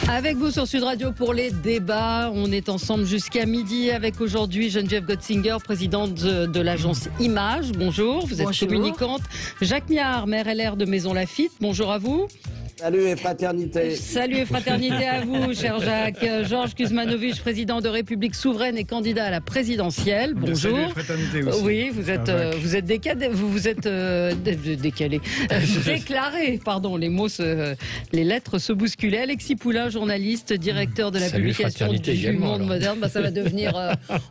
Avec vous sur Sud Radio pour les débats. On est ensemble jusqu'à midi avec aujourd'hui Geneviève Gotzinger, présidente de l'agence Image. Bonjour, vous êtes communicante. Jacques Miard, maire LR de Maison Lafitte. Bonjour à vous. Salut et fraternité. Salut et fraternité à vous, cher Jacques. Georges Kuzmanovic, président de République Souveraine et candidat à la présidentielle. Bonjour. Salut et fraternité aussi. Oui, vous êtes décalé. Déclaré, pardon, les lettres se bousculaient. Alexis Poulain, journaliste, directeur de la publication du Monde Moderne. Ça va devenir.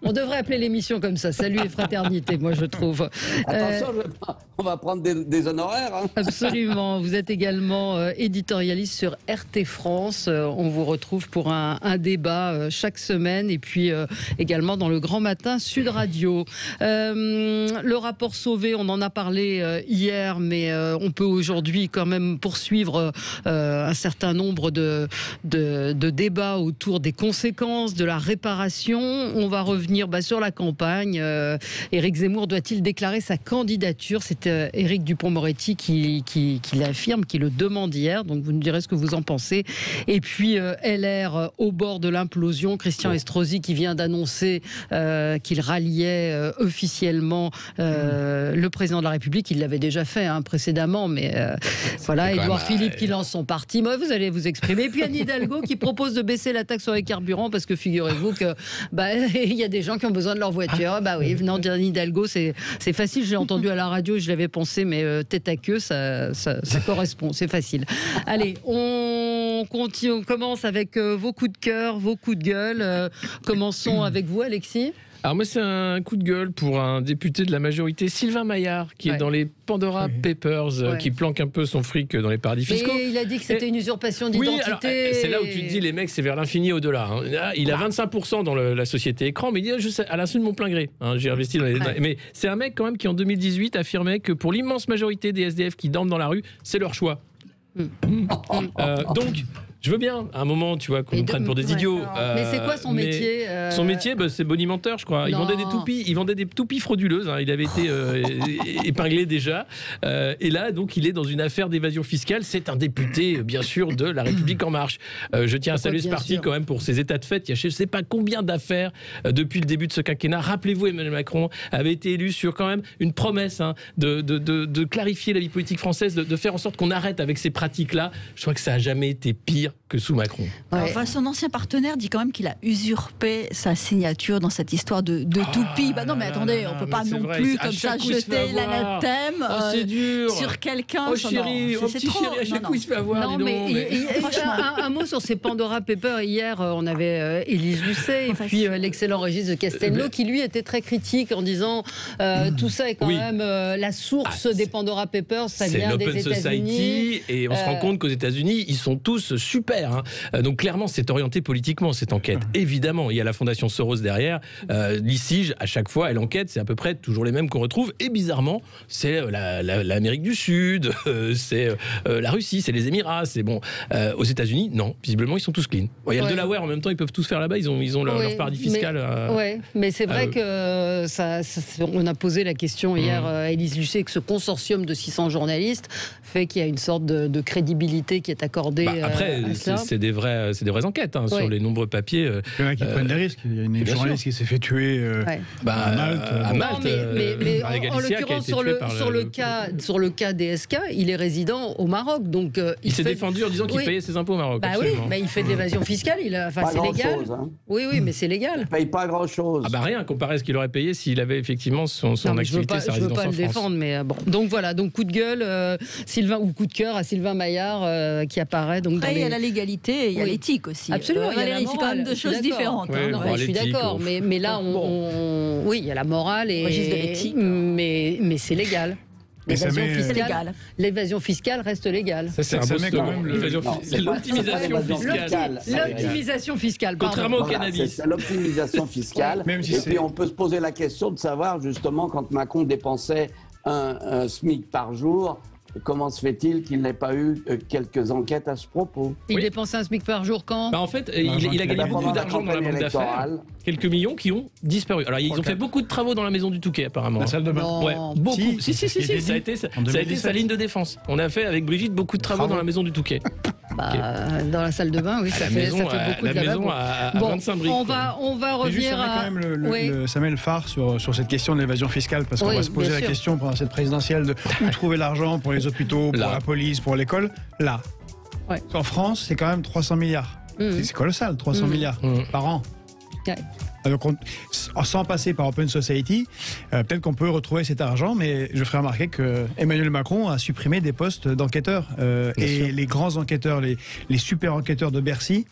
On devrait appeler l'émission comme ça. Salut et fraternité, moi je trouve. Attention, on va prendre des honoraires. Hein. Absolument. Vous êtes également éditorialiste sur RT France. On vous retrouve pour un débat chaque semaine et puis également dans le Grand Matin Sud Radio. Le rapport Sauvé, on en a parlé hier, mais on peut aujourd'hui quand même poursuivre un certain nombre de débats autour des conséquences, de la réparation. On va revenir sur la campagne. Éric Zemmour doit-il déclarer sa candidature? C'est Éric Dupond-Moretti qui l'affirme, qui le demande hier. Donc vous nous direz ce que vous en pensez. Et puis LR au bord de l'implosion. Christian Estrosi qui vient d'annoncer qu'il ralliait officiellement le président de la République. Il l'avait déjà fait précédemment, mais voilà. Édouard Philippe qui lance son parti. Moi, vous allez vous exprimer. Et puis Anne Hidalgo qui propose de baisser la taxe sur les carburants parce que figurez-vous que il y a des gens qui ont besoin de leur voiture. Oui, venant d'Anne Hidalgo, c'est facile. J'ai entendu à la radio, je l'avais pensé, mais tête à queue, ça correspond. C'est facile. Allez, on continue. On commence avec vos coups de cœur, vos coups de gueule. Commençons avec vous, Alexis. Alors moi, c'est un coup de gueule pour un député de la majorité, Sylvain Maillard, qui est dans les Pandora Papers, qui planque un peu son fric dans les paradis fiscaux. Et il a dit que c'était une usurpation d'identité. Oui, c'est là où tu te dis, les mecs, c'est vers l'infini et au-delà. Là, il a 25% dans la société écran, mais il dit, je sais, à l'insu de mon plein gré. J'ai investi dans les... Mais c'est un mec quand même qui, en 2018, affirmait que pour l'immense majorité des SDF qui dorment dans la rue, c'est leur choix. Donc... Je veux bien, à un moment, tu vois, qu'on nous prenne pour des idiots. Mais c'est quoi son métier Son métier, c'est bonimenteur, je crois. Il vendait des toupies frauduleuses. Il avait été épinglé déjà. Et là, donc, il est dans une affaire d'évasion fiscale. C'est un député, bien sûr, de La République En Marche. Je tiens à saluer ce parti quand même pour ses états de fait. Il y a je ne sais pas combien d'affaires depuis le début de ce quinquennat. Rappelez-vous, Emmanuel Macron avait été élu sur quand même une promesse de clarifier la vie politique française, de faire en sorte qu'on arrête avec ces pratiques-là. Je crois que ça n'a jamais été pire que sous Macron. Enfin, son ancien partenaire dit quand même qu'il a usurpé sa signature dans cette histoire de toupie. Non mais attendez, on peut pas non plus comme ça jeter l'anathème sur quelqu'un. Oh chérie, petit chéri, à chaque coup il se fait avoir. Non, mais un mot sur ces Pandora Papers. Hier, on avait Élise Lucet et puis l'excellent Régis de Castelnau qui lui était très critique en disant tout ça est quand même la source des Pandora Papers, ça vient des États-Unis. Et on se rend compte qu'aux États-Unis, ils sont tous super. Donc clairement, c'est orienté politiquement cette enquête. Évidemment, il y a la Fondation Soros derrière. L'ICIJ, à chaque fois, elle enquête. C'est à peu près toujours les mêmes qu'on retrouve. Et bizarrement, c'est l'Amérique du Sud, c'est la Russie, c'est les Émirats. C'est bon. Aux États-Unis, non. Visiblement, ils sont tous clean. Il y a le Delaware en même temps. Ils peuvent tous faire là-bas. Ils ont leur paradis fiscal. Mais c'est vrai que on a posé la question hier à Élise Lucet que ce consortium de 600 journalistes fait qu'il y a une sorte de crédibilité qui est accordée. Après, c'est des vraies enquêtes sur les nombreux papiers. Il y en a qui prennent des risques. Il y a une journaliste qui s'est fait tuer à Malte. Mais en l'occurrence, sur le cas DSK, il est résident au Maroc. Donc, il s'est défendu en disant qu'il payait ses impôts au Maroc. Mais il fait de l'évasion fiscale. C'est légal. Oui, mais c'est légal. Il ne paye pas grand-chose. Rien comparé à ce qu'il aurait payé s'il avait effectivement son activité, sa résidence en France. Je ne veux pas le défendre, mais bon. Donc voilà, coup de gueule, ou coup de cœur à Sylvain Maillard qui apparaît. Après, il y a la légalité et il y a l'éthique aussi. Absolument, Valérie, c'est quand même deux choses différentes. Je suis d'accord, mais là, il y a la morale mais c'est légal. L'évasion fiscale reste légale. Ça met quand même l'optimisation fiscale. L'optimisation fiscale, contrairement au cannabis. C'est l'optimisation fiscale. Et puis on peut se poser la question de savoir justement quand Macron dépensait un SMIC par jour. Comment se fait-il qu'il n'ait pas eu quelques enquêtes à ce propos? Il dépense un SMIC par jour quand? En fait, il a gagné beaucoup d'argent dans la banque d'affaires. Quelques millions qui ont disparu. Alors, ils ont fait beaucoup de travaux dans la maison du Touquet, apparemment. La salle de bain. Beaucoup. Si. Ça a été sa ligne de défense. On a fait avec Brigitte beaucoup de travaux dans la maison du Touquet. Dans la salle de bain, oui, ça fait beaucoup de lavabo. À 25 briques. On va revenir à... quand même ça met le phare sur cette question de l'évasion fiscale, parce qu'on va se poser la question pendant cette présidentielle de où trouver l'argent pour les hôpitaux, pour la police, pour l'école. Là. Ouais. En France, c'est quand même 300 milliards. C'est colossal, 300 milliards par an. Ouais. Donc sans passer par Open Society, peut-être qu'on peut retrouver cet argent, mais je ferai remarquer que Emmanuel Macron a supprimé des postes d'enquêteurs. Et les grands enquêteurs, les super enquêteurs de Bercy,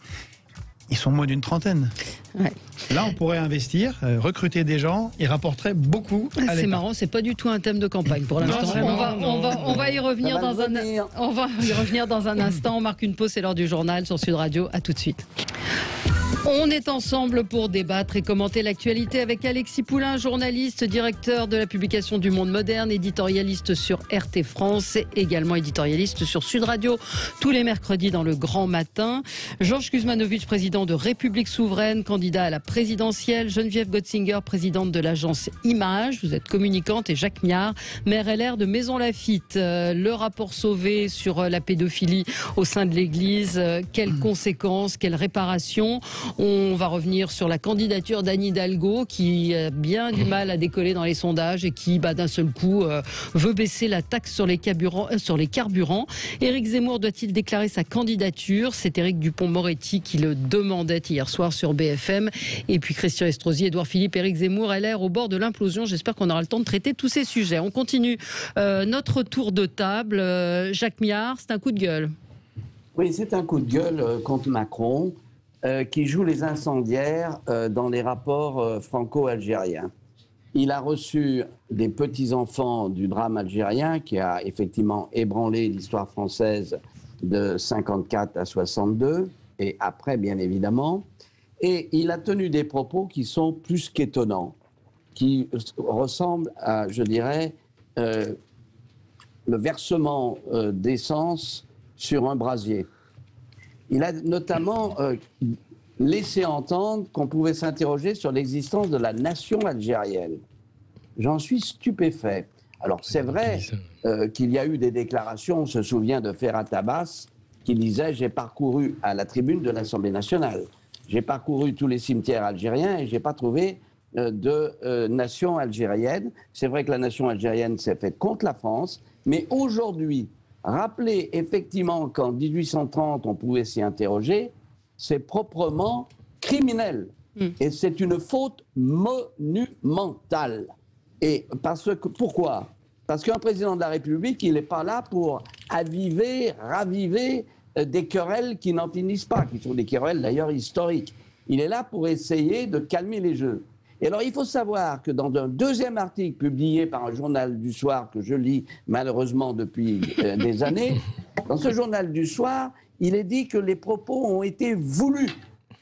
ils sont moins d'une trentaine. Ouais. Là, on pourrait investir, recruter des gens, ils rapporteraient beaucoup à l'État. C'est marrant, c'est pas du tout un thème de campagne pour l'instant. On va y revenir dans un instant. On marque une pause, c'est l'heure du journal sur Sud Radio. À tout de suite. On est ensemble pour débattre et commenter l'actualité avec Alexis Poulain, journaliste, directeur de la publication du Monde Moderne, éditorialiste sur RT France et également éditorialiste sur Sud Radio tous les mercredis dans le Grand Matin. Georges Kuzmanovic, président de République Souveraine, candidat à la présidentielle. Geneviève Gotzinger, présidente de l'agence Image. Vous êtes communicante. Et Jacques Miard, maire LR de Maisons-Laffitte. Le rapport Sauvé sur la pédophilie au sein de l'Église. Quelles conséquences, quelles réparations? On va revenir sur la candidature d'Anne Hidalgo qui a bien du mal à décoller dans les sondages et qui, d'un seul coup, veut baisser la taxe sur les carburants. Éric Zemmour doit-il déclarer sa candidature? C'est Éric Dupond-Moretti qui le demandait hier soir sur BFM. Et puis Christian Estrosi, Édouard Philippe, Éric Zemmour, LR au bord de l'implosion. J'espère qu'on aura le temps de traiter tous ces sujets. On continue notre tour de table. Jacques Miard, c'est un coup de gueule. Oui, c'est un coup de gueule contre Macron. Qui joue les incendiaires dans les rapports franco-algériens. Il a reçu des petits-enfants du drame algérien qui a effectivement ébranlé l'histoire française de 54 à 62, et après bien évidemment. Et il a tenu des propos qui sont plus qu'étonnants, qui ressemblent à, je dirais, le versement d'essence sur un brasier. Il a notamment laissé entendre qu'on pouvait s'interroger sur l'existence de la nation algérienne. J'en suis stupéfait. Alors c'est vrai qu'il y a eu des déclarations, on se souvient de Ferhat Abbas, qui disait « J'ai parcouru à la tribune de l'Assemblée nationale, j'ai parcouru tous les cimetières algériens et je n'ai pas trouvé de nation algérienne. » C'est vrai que la nation algérienne s'est faite contre la France, mais aujourd'hui, rappeler effectivement qu'en 1830, on pouvait s'y interroger, c'est proprement criminel. Et c'est une faute monumentale. Et pourquoi ? Parce qu'un président de la République, il n'est pas là pour raviver des querelles qui n'en finissent pas, qui sont des querelles d'ailleurs historiques. Il est là pour essayer de calmer les jeux. Et alors, il faut savoir que dans un deuxième article publié par un journal du soir que je lis malheureusement depuis des années, dans ce journal du soir, il est dit que les propos ont été voulus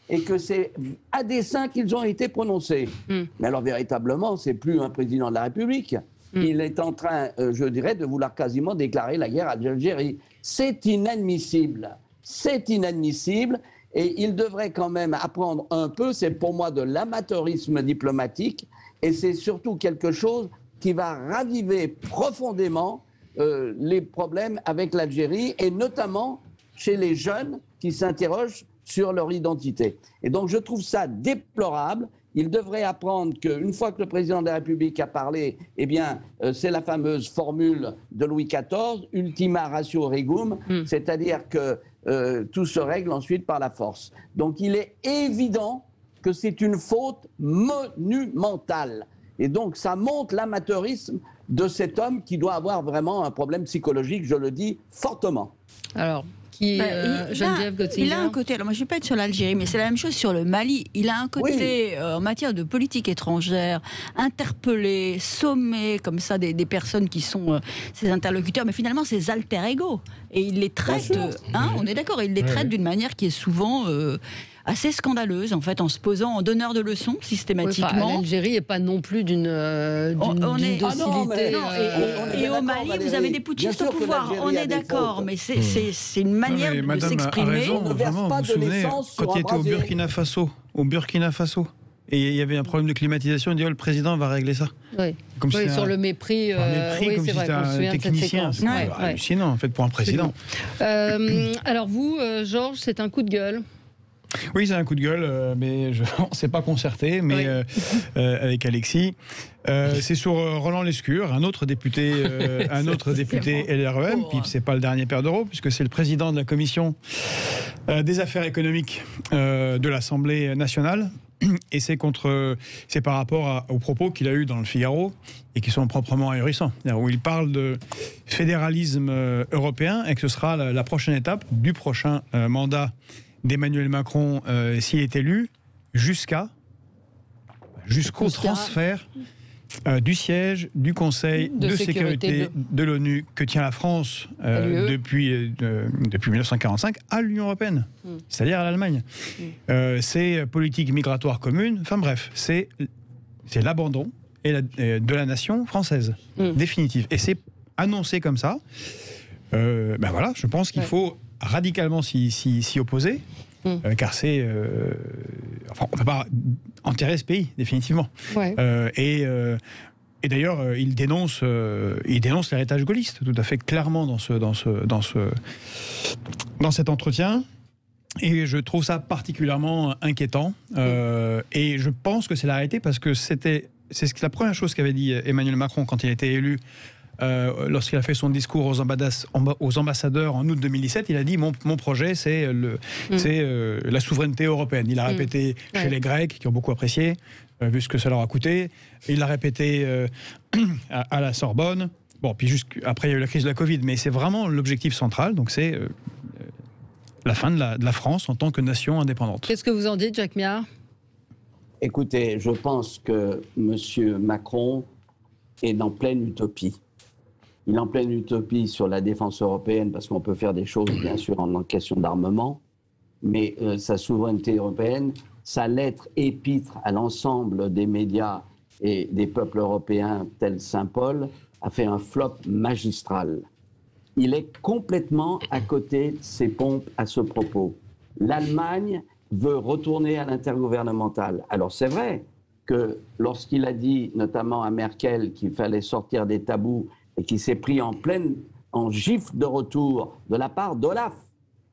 et que c'est à dessein qu'ils ont été prononcés. Mais alors, véritablement, c'est plus un président de la République. Il est en train, je dirais, de vouloir quasiment déclarer la guerre à l'Algérie. C'est inadmissible. C'est inadmissible. Et il devrait quand même apprendre un peu, c'est pour moi de l'amateurisme diplomatique, et c'est surtout quelque chose qui va raviver profondément les problèmes avec l'Algérie, et notamment chez les jeunes qui s'interrogent sur leur identité. Et donc je trouve ça déplorable. Il devrait apprendre qu'une fois que le président de la République a parlé, eh bien, c'est la fameuse formule de Louis XIV, ultima ratio regum, c'est-à-dire que tout se règle ensuite par la force. Donc il est évident que c'est une faute monumentale. Et donc ça montre l'amateurisme de cet homme qui doit avoir vraiment un problème psychologique, je le dis fortement. Alors, Geneviève Gotzinger. Il a un côté, alors moi je ne vais pas être sur l'Algérie, mais c'est la même chose sur le Mali. Il a un côté, en matière de politique étrangère, interpellé, sommé, comme ça, des personnes qui sont ses interlocuteurs, mais finalement ses alter ego. Et il les traite, on est d'accord, il les traite d'une manière qui est souvent assez scandaleuse, en fait, en se posant en donneur de leçons systématiquement. L'Algérie n'est pas non plus d'une docilité. Et au Mali, vous avez des putschistes au pouvoir, on est d'accord, mais c'est une manière de s'exprimer. On ne verse pas de l'essence sur un brasier. Quand il était au Burkina Faso, Et il y avait un problème de climatisation. Il dit le président va régler ça. Oui, sur le mépris. Comme si c'était un technicien. C'est hallucinant en fait pour un président. Alors vous, Georges, c'est un coup de gueule. Oui, c'est un coup de gueule, mais on ne s'est pas concerté, mais avec Alexis. C'est sur Roland Lescure, un autre député LREM, puis c'est pas le dernier paire d'euros, puisque c'est le président de la commission des affaires économiques de l'Assemblée nationale. Et c'est par rapport aux propos qu'il a eus dans le Figaro et qui sont proprement ahurissants, où il parle de fédéralisme européen et que ce sera la prochaine étape du prochain mandat d'Emmanuel Macron s'il est élu, jusqu'au transfert du siège du Conseil de sécurité de l'ONU que tient la France depuis 1945 à l'Union européenne, c'est-à-dire à l'Allemagne. C'est politique migratoire commune, enfin bref, c'est l'abandon de la nation française, définitive. Et c'est annoncé comme ça. Voilà, je pense qu'il faut radicalement s'y opposer, car c'est... on ne peut pas enterrer ce pays, définitivement. Ouais. Et d'ailleurs, il dénonce l'héritage gaulliste, tout à fait clairement dans cet entretien. Et je trouve ça particulièrement inquiétant. Et je pense que c'est la réalité, parce que c'est la première chose qu'avait dit Emmanuel Macron quand il a été élu. Lorsqu'il a fait son discours aux ambassadeurs en août 2017, il a dit mon projet c'est la souveraineté européenne. Il l'a répété chez les Grecs qui ont beaucoup apprécié, vu ce que ça leur a coûté. Il l'a répété à la Sorbonne. Bon, puis après il y a eu la crise de la Covid, mais c'est vraiment l'objectif central. Donc c'est la fin de la France en tant que nation indépendante. Qu'est-ce que vous en dites, Jacques Miard ? Écoutez, je pense que M. Macron est en pleine utopie. Il est en pleine utopie sur la défense européenne, parce qu'on peut faire des choses, bien sûr, en question d'armement, mais sa souveraineté européenne, sa lettre épître à l'ensemble des médias et des peuples européens, tel Saint-Paul, a fait un flop magistral. Il est complètement à côté de ses pompes à ce propos. L'Allemagne veut retourner à l'intergouvernemental. Alors c'est vrai que lorsqu'il a dit, notamment à Merkel, qu'il fallait sortir des tabous, et qui s'est pris en gifle de retour de la part d'Olaf,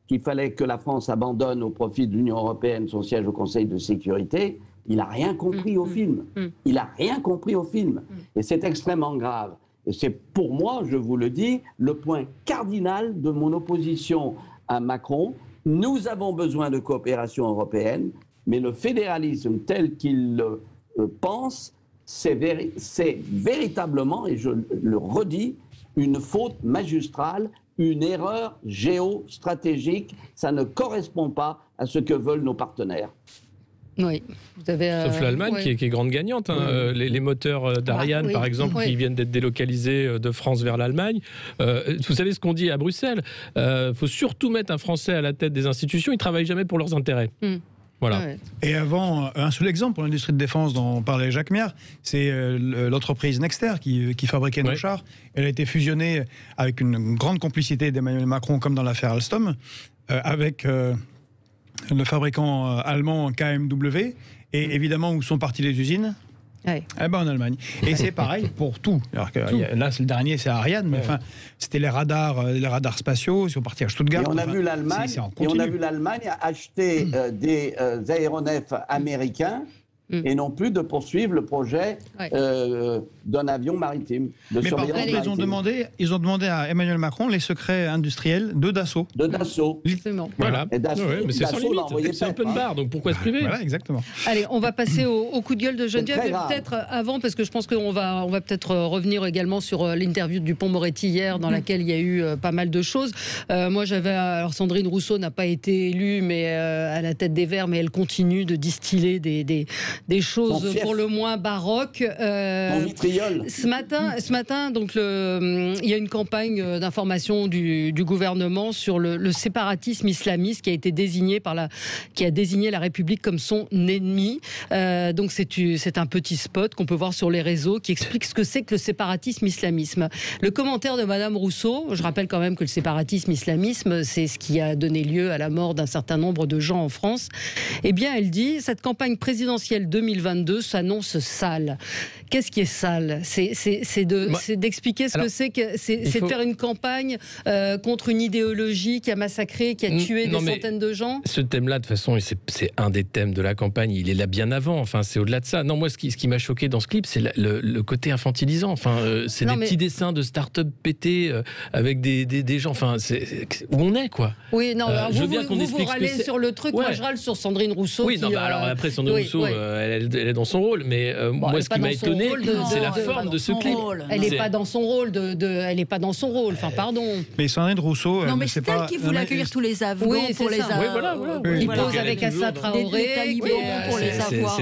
qu'il fallait que la France abandonne au profit de l'Union européenne son siège au Conseil de sécurité, il n'a rien compris au film. Il n'a rien compris au film. Et c'est extrêmement grave. Et c'est pour moi, je vous le dis, le point cardinal de mon opposition à Macron. Nous avons besoin de coopération européenne, mais le fédéralisme tel qu'il le pense, c'est véritablement, et je le redis, une faute magistrale, une erreur géostratégique. Ça ne correspond pas à ce que veulent nos partenaires. Oui. Vous avez, sauf l'Allemagne qui est grande gagnante. Les moteurs d'Ariane, par exemple, qui viennent d'être délocalisés de France vers l'Allemagne. Vous savez ce qu'on dit à Bruxelles ? Il faut surtout mettre un Français à la tête des institutions. Ils ne travaillent jamais pour leurs intérêts. Voilà. Ouais. Et avant, un seul exemple pour l'industrie de défense dont parlait Jacques Miard, c'est l'entreprise Nexter qui fabriquait nos chars. Elle a été fusionnée avec une grande complicité d'Emmanuel Macron, comme dans l'affaire Alstom, avec le fabricant allemand KMW. Et évidemment, où sont parties les usines ? En Allemagne. Et c'est pareil pour tout. Alors que, là, le dernier, c'est Ariane, mais enfin, c'était les radars spatiaux. Ils sont partis à Stuttgart. Et on a vu l'Allemagne acheter des aéronefs américains. Et non plus de poursuivre le projet d'un avion maritime. Mais par contre, ils ont demandé à Emmanuel Macron les secrets industriels de Dassault. De Dassault. Justement. Voilà. Mais c'est sans limite. C'est open bar, donc pourquoi se priver ? Voilà, exactement. Allez, on va passer au coup de gueule de Geneviève. Et peut-être avant, parce que je pense qu'on va peut-être revenir également sur l'interview de Dupond-Moretti hier, dans laquelle il y a eu pas mal de choses. Moi, alors Sandrine Rousseau n'a pas été élue, mais à la tête des Verts, mais elle continue de distiller des choses pour le moins baroques. Ce matin, donc il y a une campagne d'information du gouvernement sur le séparatisme islamiste qui a désigné la République comme son ennemi. Donc c'est un petit spot qu'on peut voir sur les réseaux qui explique ce que c'est que le séparatisme islamisme. Le commentaire de Madame Rousseau, je rappelle quand même que le séparatisme islamisme, c'est ce qui a donné lieu à la mort d'un certain nombre de gens en France. Eh bien, elle dit, cette campagne présidentielle présidentielle 2022 s'annonce sale. Qu'est-ce qui est sale ? C'est d'expliquer ce que c'est de faire une campagne contre une idéologie qui a massacré, qui a tué des centaines de gens. Ce thème-là, de toute façon, c'est un des thèmes de la campagne. Il est là bien avant. Enfin, c'est au-delà de ça. Non, moi, ce qui m'a choqué dans ce clip, c'est le côté infantilisant. Enfin, c'est des petits dessins de start-up pétés avec des gens. Enfin, où on est, quoi. Oui, non. Vous râlez sur le truc. Moi, je râle sur Sandrine Rousseau. Oui, alors après, Sandrine Rousseau, elle est dans son rôle. Mais moi, ce qui m'a étonné, c'est la forme de ce clip. Elle n'est pas dans son rôle. Elle n'est pas dans son rôle. Enfin, pardon. Mais Sandrine Rousseau, non, mais c'est elle qui voulait accueillir tous les Afghans pour les avoir. Il pose avec Assa Traoré. Pour les avoir.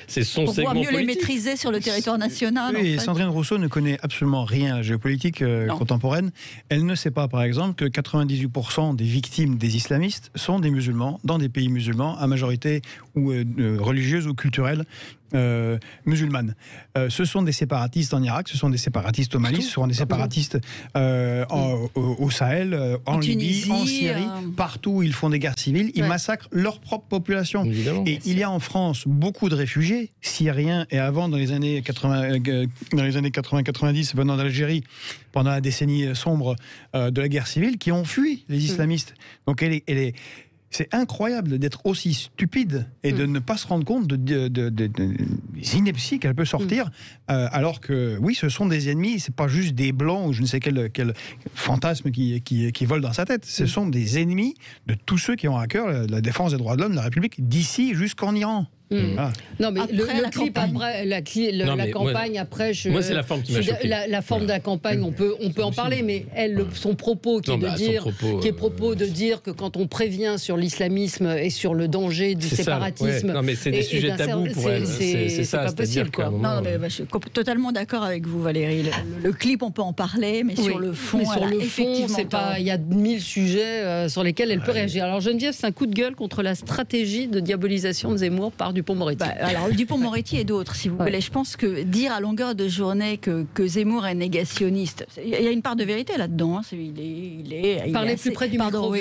C'est son pour segment mieux politique. les maîtriser sur le territoire national. Oui, Sandrine Rousseau ne connaît absolument rien à la géopolitique contemporaine. Elle ne sait pas, par exemple, que 98% des victimes des islamistes sont des musulmans, dans des pays musulmans, à majorité ou religieuse ou culturelle. Musulmanes. Ce sont des séparatistes en Irak, ce sont des séparatistes au Mali, ce sont des séparatistes au Sahel, en Libye, en Syrie, partout où ils font des guerres civiles, ils massacrent leur propre population. Évidemment. Et il y a en France beaucoup de réfugiés syriens et avant, dans les années 80-90, venant d'Algérie, pendant la décennie sombre de la guerre civile, qui ont fui les islamistes. Donc c'est incroyable d'être aussi stupide et de ne pas se rendre compte des inepties qu'elle peut sortir, alors que, oui, ce sont des ennemis, c'est pas juste des blancs ou je ne sais quel fantasme qui vole dans sa tête. Ce sont des ennemis de tous ceux qui ont à cœur la défense des droits de l'homme de la République, d'ici jusqu'en Iran. Voilà. Non, mais après, le clip après, la campagne après, moi c'est la forme qui m'a choqué. La forme de la campagne, on peut en parler, mais son propos qui est de dire que quand on prévient sur l'islamisme et sur le danger du séparatisme, non mais c'est des sujets tabous pour elle. C'est pas possible, quoi. Non, mais je suis totalement d'accord avec vous, Valérie. Le clip, on peut en parler, mais sur le fond, c'est pas. Il y a 1000 sujets sur lesquels elle peut réagir. Alors Geneviève, c'est un coup de gueule contre la stratégie de diabolisation de Zemmour par Dupond-Moretti. Alors Dupond-Moretti et d'autres, si vous voulez. Je pense que dire à longueur de journée que Zemmour est négationniste, il y a une part de vérité là-dedans. Hein. Parlez plus près du micro.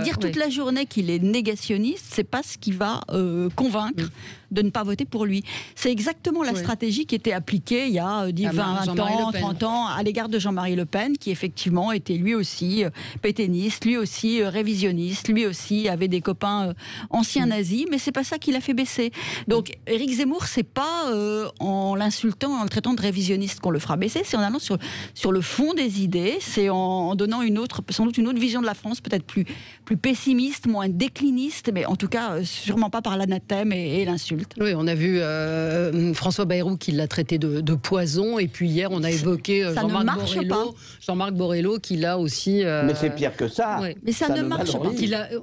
Dire toute la journée qu'il est négationniste, c'est pas ce qui va convaincre de ne pas voter pour lui. C'est exactement la stratégie qui était appliquée il y a 20 ans, 30 ans à l'égard de Jean-Marie Le Pen, qui effectivement était lui aussi pétainiste, lui aussi révisionniste, lui aussi avait des copains anciens nazis, mais c'est pas ça qui l'a fait baisser. Donc Éric Zemmour, c'est pas en l'insultant, en le traitant de révisionniste qu'on le fera baisser, c'est en allant sur le fond des idées, c'est en donnant sans doute une autre vision de la France, peut-être plus pessimiste, moins décliniste, mais en tout cas sûrement pas par l'anathème et l'insulte. Oui, on a vu François Bayrou qui l'a traité de poison, et puis hier on a évoqué Jean-Marc Borrello qui l'a aussi... Mais c'est pire que ça. Oui. Mais ça ne marche pas.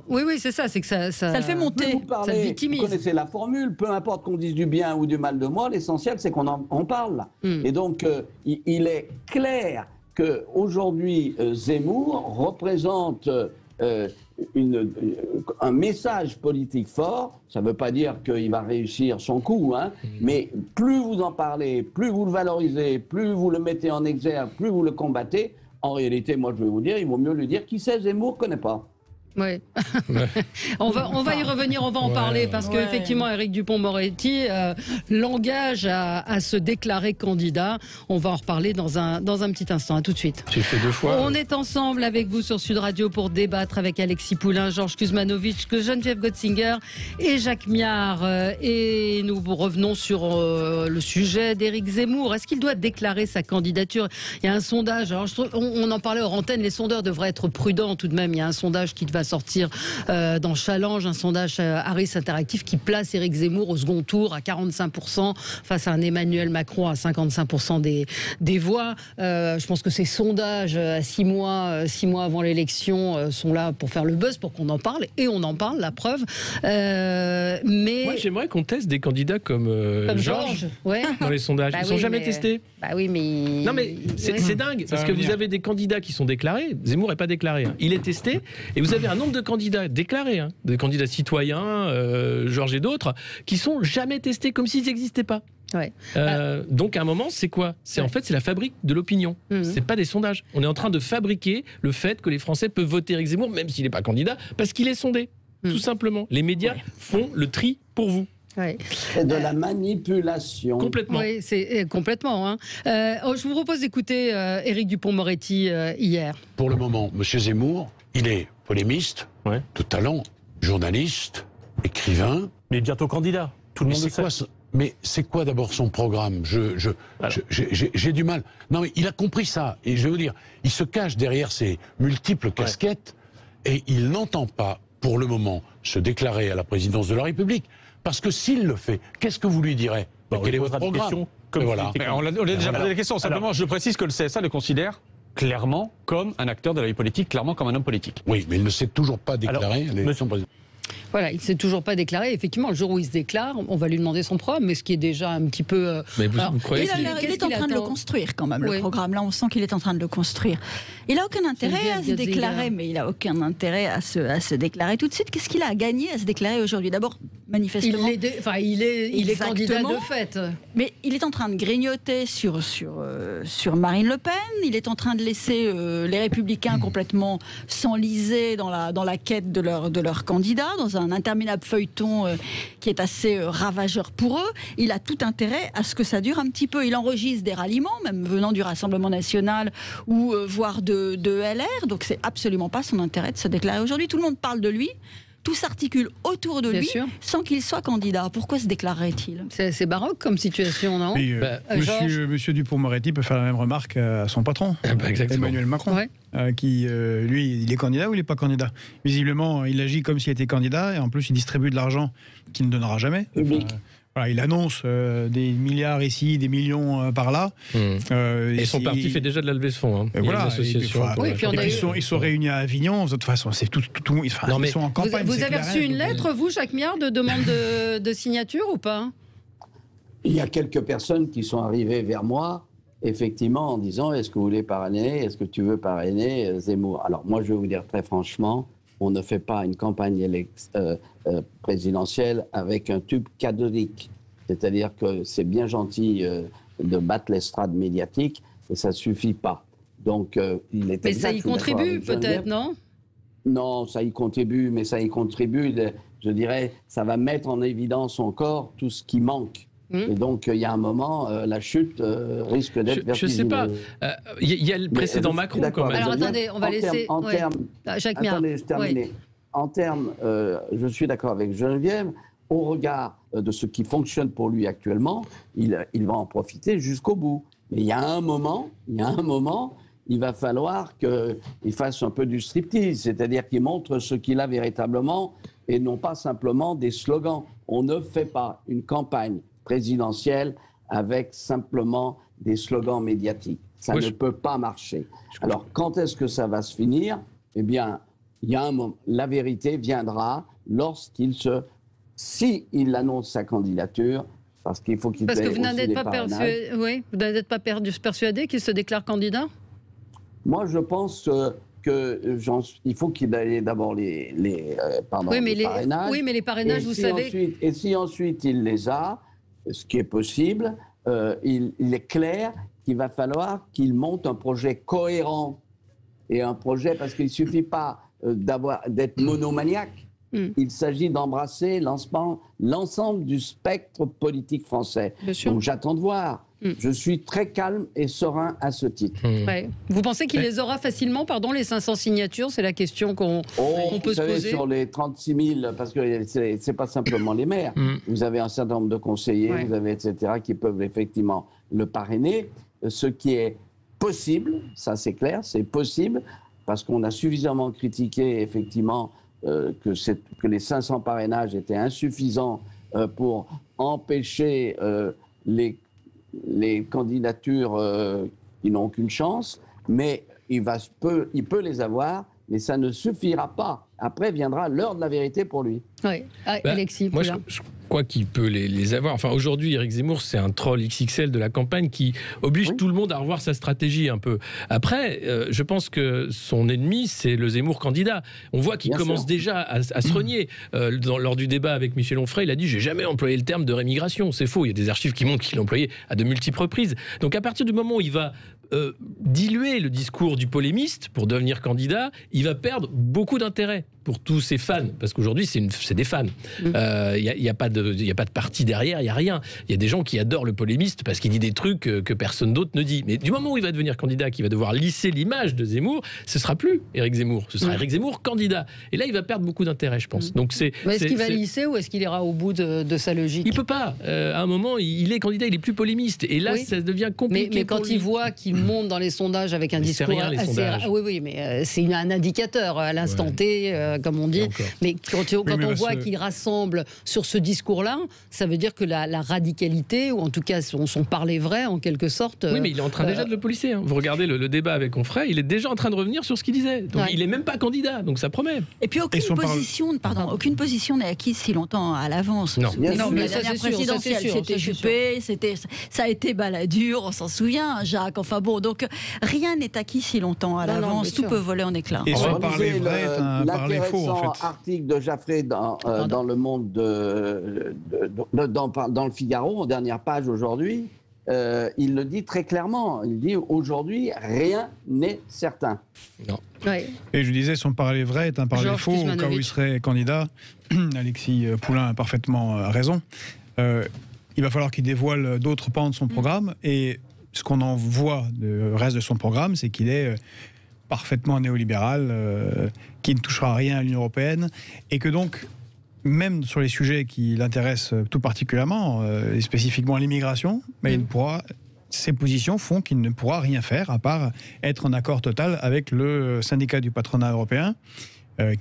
Oui, c'est ça, c'est que ça le fait monter. Ça le victimise. Vous connaissez la formule, peu importe qu'on dise du bien ou du mal de moi, l'essentiel c'est qu'on en parle. Et donc il est clair qu'aujourd'hui Zemmour représente un message politique fort. Ça ne veut pas dire qu'il va réussir son coup, mais plus vous en parlez, plus vous le valorisez, plus vous le mettez en exergue, plus vous le combattez. En réalité, moi je vais vous dire, il vaut mieux lui dire qui c'est Zemmour, connaît pas. Oui. on va y revenir, on va en parler parce qu'effectivement Éric Dupond-Moretti l'engage à se déclarer candidat. On va en reparler dans un petit instant. À tout de suite. J'ai fait 2 fois. On est ensemble avec vous sur Sud Radio pour débattre avec Alexis Poulain, Georges Kuzmanovic, Geneviève Gotzinger et Jacques Miard. Et nous revenons sur le sujet d'Éric Zemmour. Est-ce qu'il doit déclarer sa candidature ? Il y a un sondage. Alors, on en parlait hors antenne. Les sondeurs devraient être prudents tout de même. Il y a un sondage qui va sortir dans Challenge, un sondage Harris Interactive qui place Éric Zemmour au second tour à 45% face à un Emmanuel Macron à 55% des voix. Je pense que ces sondages à 6 mois avant l'élection sont là pour faire le buzz, pour qu'on en parle, et on en parle, la preuve. Mais moi, j'aimerais qu'on teste des candidats comme Georges dans les sondages. Ils ne sont jamais testés. Bah oui, mais... Non, mais c'est dingue, parce que vous avez des candidats qui sont déclarés. Zemmour n'est pas déclaré. Il est testé, et vous avez un nombre de candidats déclarés, des candidats citoyens, Georges et d'autres, qui sont jamais testés, comme s'ils n'existaient pas. Ouais. Donc à un moment, c'est quoi ? En fait, c'est la fabrique de l'opinion. C'est pas des sondages. On est en train de fabriquer le fait que les Français peuvent voter Éric Zemmour, même s'il n'est pas candidat, parce qu'il est sondé. Tout simplement. Les médias font le tri pour vous. C'est de la manipulation. Complètement. Oui, c'est complètement. Hein. Je vous propose d'écouter Éric Dupond-Moretti hier. Pour le moment, M. Zemmour, il est polémiste, de talent, journaliste, écrivain. Mais bientôt candidat. Tout le monde le sait. Mais c'est quoi d'abord son programme? J'ai du mal. Non, mais il a compris ça. Et je vais vous dire, il se cache derrière ses multiples casquettes et il n'entend pas, pour le moment, se déclarer à la présidence de la République. Parce que s'il le fait, qu'est-ce que vous lui direz? Quel est votre programme? Voilà. On a déjà posé la question. Simplement, je précise que le CSA le considère clairement comme un acteur de la vie politique, clairement comme un homme politique. Oui, mais il ne s'est toujours pas déclaré à l'élection présidentielle. Voilà, il ne s'est toujours pas déclaré. Effectivement, le jour où il se déclare, on va lui demander son programme, mais ce qui est déjà un petit peu... Mais vous croyez il est en train de le construire quand même, le programme. Là, on sent qu'il est en train de le construire. Il n'a aucun intérêt à se déclarer, mais il n'a aucun intérêt à se déclarer tout de suite. Qu'est-ce qu'il a à gagner à se déclarer aujourd'hui? D'abord, manifestement... Il est candidat de fait. Mais il est en train de grignoter sur Marine Le Pen. Il est en train de laisser les Républicains complètement s'enliser dans la quête de leur candidat, dans un interminable feuilleton qui est assez ravageur pour eux. Il a tout intérêt à ce que ça dure un petit peu. Il enregistre des ralliements, même venant du Rassemblement National ou voire de LR. Donc c'est absolument pas son intérêt de se déclarer aujourd'hui. Tout le monde parle de lui. Tout s'articule autour de lui sans qu'il soit candidat. Pourquoi se déclarerait-il? C'est baroque comme situation, non? Monsieur Dupond-Moretti peut faire la même remarque à son patron, Emmanuel Macron, qui, lui, il est candidat ou il n'est pas candidat? Visiblement, il agit comme s'il était candidat et en plus, il distribue de l'argent qu'il ne donnera jamais. Il annonce des milliards ici, des millions par là. Et son parti fait déjà de la levée de fonds. Hein. Ils sont réunis à Avignon. De toute façon, c'est tout. Ils sont en campagne. Vous avez reçu une lettre, vous, Jacques Miard, de demande de signature ou pas? Il y a quelques personnes qui sont arrivées vers moi, effectivement, en disant: est-ce que vous voulez parrainer? Est-ce que tu veux parrainer Zemmour? Alors, moi, je vais vous dire très franchement, on ne fait pas une campagne présidentielle avec un tube cathodique. C'est-à-dire que c'est bien gentil de battre l'estrade médiatique, mais ça ne suffit pas. Donc, il est. Mais ça y contribue peut-être, non? Non, ça y contribue, mais ça y contribue, je dirais, ça va mettre en évidence encore tout ce qui manque. Et donc, il y a un moment, la chute risque d'être vertigineuse. Je ne sais pas. Il y a le précédent Macron, quand même. Alors, attendez, on va laisser... Jacques Miard. Attendez, je termine. En termes, je suis d'accord avec Geneviève, au regard de ce qui fonctionne pour lui actuellement, il va en profiter jusqu'au bout. Mais il y a un moment, il va falloir qu'il fasse un peu du striptease, c'est-à-dire qu'il montre ce qu'il a véritablement et non pas simplement des slogans. On ne fait pas une campagne présidentielle avec simplement des slogans médiatiques. Ça ne peut pas marcher. Alors, quand est-ce que ça va se finir? Eh bien, il y a un moment. La vérité viendra si il annonce sa candidature, parce qu'il faut qu'il Parce que vous n'êtes pas persuadé qu'il se déclare candidat? Moi, je pense il faut qu'il ait d'abord les parrainages. Oui, mais les parrainages, vous savez... Et si ensuite il les a, ce qui est possible, il est clair qu'il va falloir qu'il monte un projet cohérent. Et un projet, parce qu'il ne suffit pas d'être monomaniaque. Il s'agit d'embrasser l'ensemble du spectre politique français. Donc j'attends de voir. Je suis très calme et serein à ce titre. Vous pensez qu'il les aura facilement, les 500 signatures? C'est la question qu'on peut se poser. Sur les 36 000, parce que c'est pas simplement les maires. Vous avez un certain nombre de conseillers, vous avez etc., qui peuvent effectivement le parrainer. Ce qui est possible, ça c'est clair, c'est possible, parce qu'on a suffisamment critiqué effectivement que les 500 parrainages étaient insuffisants pour empêcher les candidatures qui n'ont aucune chance, mais il peut les avoir, mais ça ne suffira pas. Après viendra l'heure de la vérité pour lui. Oui, Alexis. Moi, je crois qu'il peut les avoir. Enfin, aujourd'hui, Éric Zemmour, c'est un troll XXL de la campagne qui oblige tout le monde à revoir sa stratégie un peu. Après, je pense que son ennemi, c'est le Zemmour candidat. On voit qu'il commence déjà à se renier. Lors du débat avec Michel Onfray, il a dit « j'ai jamais employé le terme de rémigration ». C'est faux, il y a des archives qui montrent qu'il l'a employé à de multiples reprises. Donc à partir du moment où il va diluer le discours du polémiste pour devenir candidat, il va perdre beaucoup d'intérêt pour tous ses fans, parce qu'aujourd'hui c'est des fans. Il n'y a pas de parti derrière, il n'y a rien. Il y a des gens qui adorent le polémiste parce qu'il dit des trucs que personne d'autre ne dit. Mais du moment où il va devenir candidat, qu'il va devoir lisser l'image de Zemmour, ce sera plus Éric Zemmour, ce sera Éric Zemmour candidat. Et là il va perdre beaucoup d'intérêt, je pense. Donc mais est-ce qu'il va lisser ou est-ce qu'il ira au bout de sa logique? Il peut pas. À un moment, il est candidat, il est plus polémiste. Et là, ça devient compliqué. Mais quand il voit qu'il monte dans les sondages avec un discours assez... Oui, mais c'est un indicateur à l'instant T, comme on dit. Mais quand on voit qu'il rassemble sur ce discours-là, ça veut dire que la radicalité, ou en tout cas son parler vrai, en quelque sorte... Oui, mais il est en train déjà de le polisser. Vous regardez le débat avec Onfray, il est déjà en train de revenir sur ce qu'il disait. Donc il n'est même pas candidat, donc ça promet. Et puis aucune position n'est acquise si longtemps à l'avance. Non, mais la dernière présidentielle, c'était Juppé, ça a été Balladur, on s'en souvient, Jacques, enfin bon, donc rien n'est acquis si longtemps à l'avance, tout peut voler en éclats. Et son parler vrai est un parler faux, en fait. Article de Jaffré dans Le Monde, dans le Figaro, en dernière page aujourd'hui, il le dit très clairement. Il dit aujourd'hui, rien n'est certain. Non. Et je disais, son parler vrai est un parler faux. Au cas où il serait candidat, Alexis Poulain a parfaitement raison. Il va falloir qu'il dévoile d'autres pans de son programme. Et ce qu'on en voit du reste de son programme, c'est qu'il est parfaitement néolibéral, qui ne touchera rien à l'Union européenne, et que donc, même sur les sujets qui l'intéressent tout particulièrement, et spécifiquement l'immigration, mais ses positions font qu'il ne pourra rien faire, à part être en accord total avec le syndicat du patronat européen,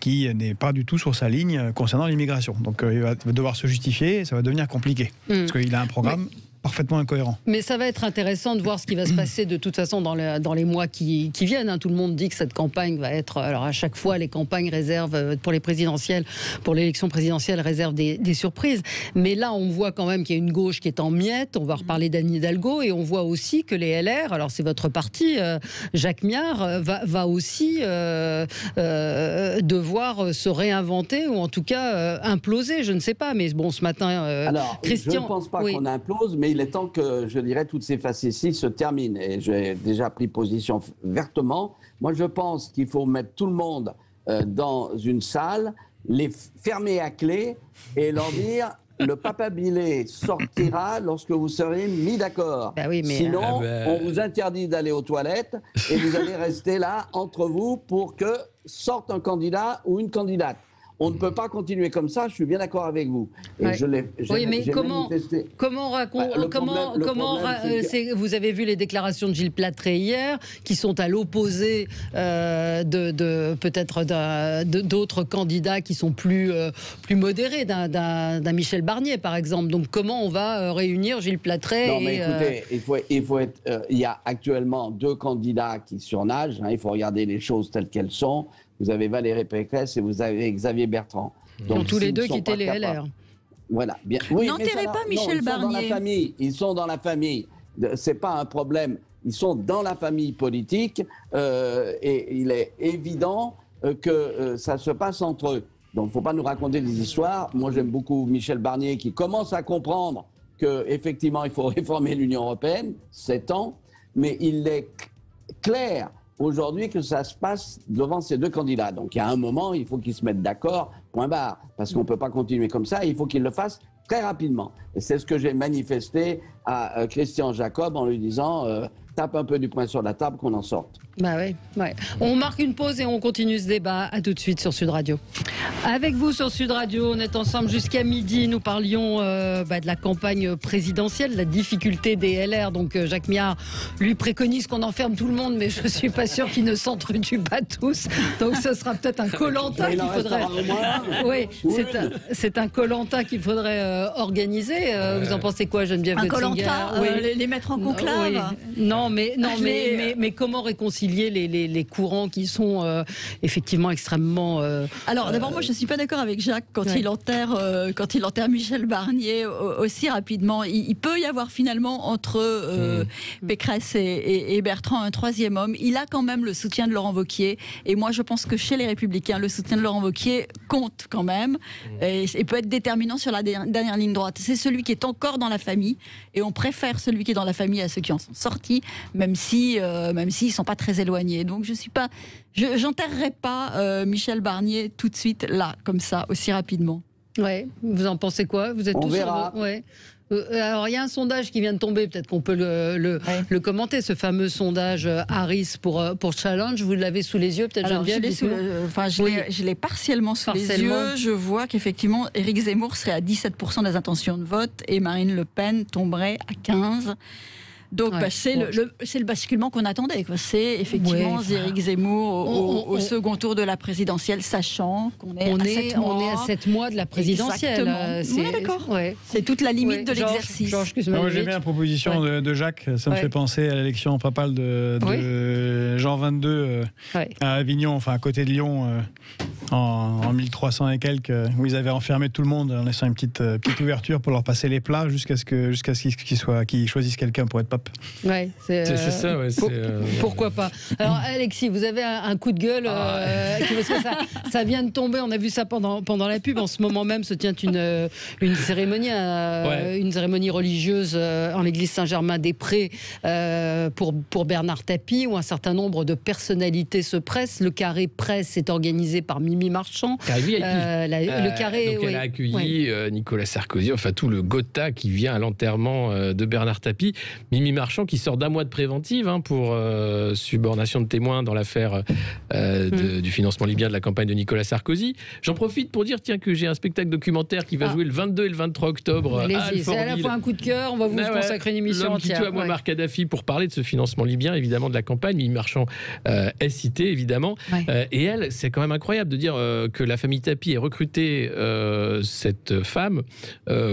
qui n'est pas du tout sur sa ligne concernant l'immigration. Donc il va devoir se justifier, et ça va devenir compliqué, parce qu'il a un programme parfaitement incohérent. Mais ça va être intéressant de voir ce qui va se passer de toute façon dans les mois qui viennent. Tout le monde dit que cette campagne va être... Alors à chaque fois, les campagnes réservent pour les présidentielles, pour l'élection présidentielle, réservent des surprises. Mais là, on voit quand même qu'il y a une gauche qui est en miettes. On va reparler d'Anne Hidalgo. Et on voit aussi que les LR, alors c'est votre parti, Jacques Miard, va aussi devoir se réinventer ou en tout cas imploser. Je ne sais pas. Mais bon, ce matin, alors, Christian... Je ne pense pas qu'on implose, mais il est temps que, je dirais, toutes ces facéties se terminent. Et j'ai déjà pris position vertement. Moi, je pense qu'il faut mettre tout le monde dans une salle, les fermer à clé et leur dire... Le papabilé sortira lorsque vous serez mis d'accord. Sinon, on vous interdit d'aller aux toilettes et vous allez rester là entre vous pour que sorte un candidat ou une candidate. On ne peut pas continuer comme ça, je suis bien d'accord avec vous. Et vous avez vu les déclarations de Gilles Plattret hier, qui sont à l'opposé peut-être d'autres candidats qui sont plus modérés, d'un Michel Barnier, par exemple. Donc comment on va réunir Gilles Plattret? Non, mais écoutez, il y a actuellement 2 candidats qui surnagent. Il faut regarder les choses telles qu'elles sont. Vous avez Valérie Pécresse et vous avez Xavier Bertrand. Donc, tous les deux quittaient les LR. Voilà. Bien. Oui, n'enterrez pas Michel Barnier. Ils sont dans la famille. C'est pas un problème. Ils sont dans la famille politique et il est évident que ça se passe entre eux. Donc, il ne faut pas nous raconter des histoires. Moi, j'aime beaucoup Michel Barnier qui commence à comprendre qu'effectivement, il faut réformer l'Union européenne, 7 ans, mais il est clair aujourd'hui que ça se passe devant ces 2 candidats. Donc il y a un moment, il faut qu'ils se mettent d'accord, point barre, parce qu'on ne peut pas continuer comme ça, il faut qu'ils le fassent très rapidement. Et c'est ce que j'ai manifesté à Christian Jacob en lui disant tape un peu du poing sur la table qu'on en sorte. Bah oui. On marque une pause et on continue ce débat. À tout de suite sur Sud Radio. Avec vous sur Sud Radio, on est ensemble jusqu'à midi. Nous parlions de la campagne présidentielle, la difficulté des LR. Donc Jacques Miard lui préconise qu'on enferme tout le monde, mais je ne suis pas sûr qu'il ne s'entretue pas tous. Donc ce sera peut-être un Koh-Lanta qu'il faudrait... Oui, c'est un Koh-Lanta qu'il faudrait organiser. Vous en pensez quoi, Geneviève Götzinger? Un Koh-Lanta, les mettre en conclave? Non, mais comment réconcilier concilier les courants qui sont effectivement extrêmement... Alors d'abord, moi je ne suis pas d'accord avec Jacques quand il enterre Michel Barnier aussi rapidement. Il peut y avoir finalement entre Pécresse et Bertrand un troisième homme. Il a quand même le soutien de Laurent Wauquiez, et moi je pense que chez les Républicains, le soutien de Laurent Wauquiez compte quand même et peut être déterminant sur la dernière ligne droite. C'est celui qui est encore dans la famille, et on préfère celui qui est dans la famille à ceux qui en sont sortis, même s'ils ne sont pas très éloignés. Donc j'enterrerai pas Michel Barnier tout de suite là, comme ça, aussi rapidement. Ouais. Vous en pensez quoi? Vous êtes On tous verra. Alors, il y a un sondage qui vient de tomber, peut-être qu'on peut le commenter, ce fameux sondage Harris pour Challenge. Vous l'avez sous les yeux, peut-être, Geneviève? Je l'ai partiellement sous les yeux. Je vois qu'effectivement, Éric Zemmour serait à 17% des intentions de vote et Marine Le Pen tomberait à 15%. Donc c'est le basculement qu'on attendait. C'est effectivement Éric Zemmour au second tour de la présidentielle, sachant qu'on est à 7 mois de la présidentielle. C'est d'accord. C'est toute la limite de l'exercice. Moi j'aime bien la proposition de Jacques. Ça me fait penser à l'élection papale de Jean XXII à Avignon, enfin à côté de Lyon, en 1300 et quelques, où ils avaient enfermé tout le monde en laissant une petite ouverture pour leur passer les plats jusqu'à ce qu'ils choisissent quelqu'un pour être pape. Ouais, c'est ça. Pourquoi pas? Alors Alexis, vous avez un coup de gueule parce que ça vient de tomber. On a vu ça pendant la pub. En ce moment même se tient une cérémonie religieuse en l'église Saint-Germain-des-Prés pour Bernard Tapie, où un certain nombre de personnalités se pressent. Le carré presse est organisé par Mimi Marchand. Carré VIP. Le carré. Donc elle a accueilli Nicolas Sarkozy, enfin tout le Gotha qui vient à l'enterrement de Bernard Tapie. Mimi Marchand qui sort d'un mois de préventive pour subornation de témoins dans l'affaire du financement libyen de la campagne de Nicolas Sarkozy. J'en profite pour dire que j'ai un spectacle documentaire qui va jouer le 22 et le 23 octobre à Alfortville. C'est à la fois un coup de cœur, on va vous consacrer une émission entière. L'homme qui tue Muammar Kadhafi, pour parler de ce financement libyen, évidemment, de la campagne. Mimi Marchand est citée, évidemment. Et elle, c'est quand même incroyable de dire que la famille Tapie ait recruté cette femme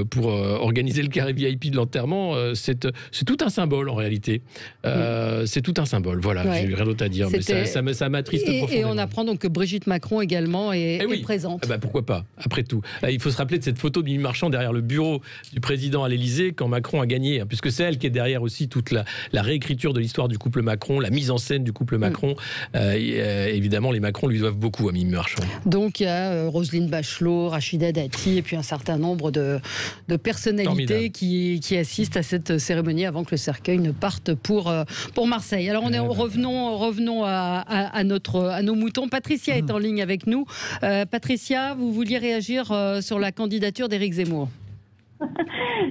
pour organiser le carré VIP de l'enterrement. C'est tout un symbole en réalité. C'est tout un symbole. Voilà, j'ai rien d'autre à dire, mais ça m'attriste profondément. Et on apprend donc que Brigitte Macron également est présente. Pourquoi pas, après tout. Il faut se rappeler de cette photo de Mimi Marchand derrière le bureau du président à l'Élysée quand Macron a gagné, puisque c'est elle qui est derrière aussi toute la réécriture de l'histoire du couple Macron, la mise en scène du couple Macron. Évidemment, les Macron lui doivent beaucoup à Mimi Marchand. Donc il y a Roselyne Bachelot, Rachida Dati et puis un certain nombre de personnalités qui assistent à cette cérémonie avant que le cercueil ne parte pour Marseille. Alors revenons à nos moutons. Patricia est en ligne avec nous. Patricia, vous vouliez réagir sur la candidature d'Éric Zemmour?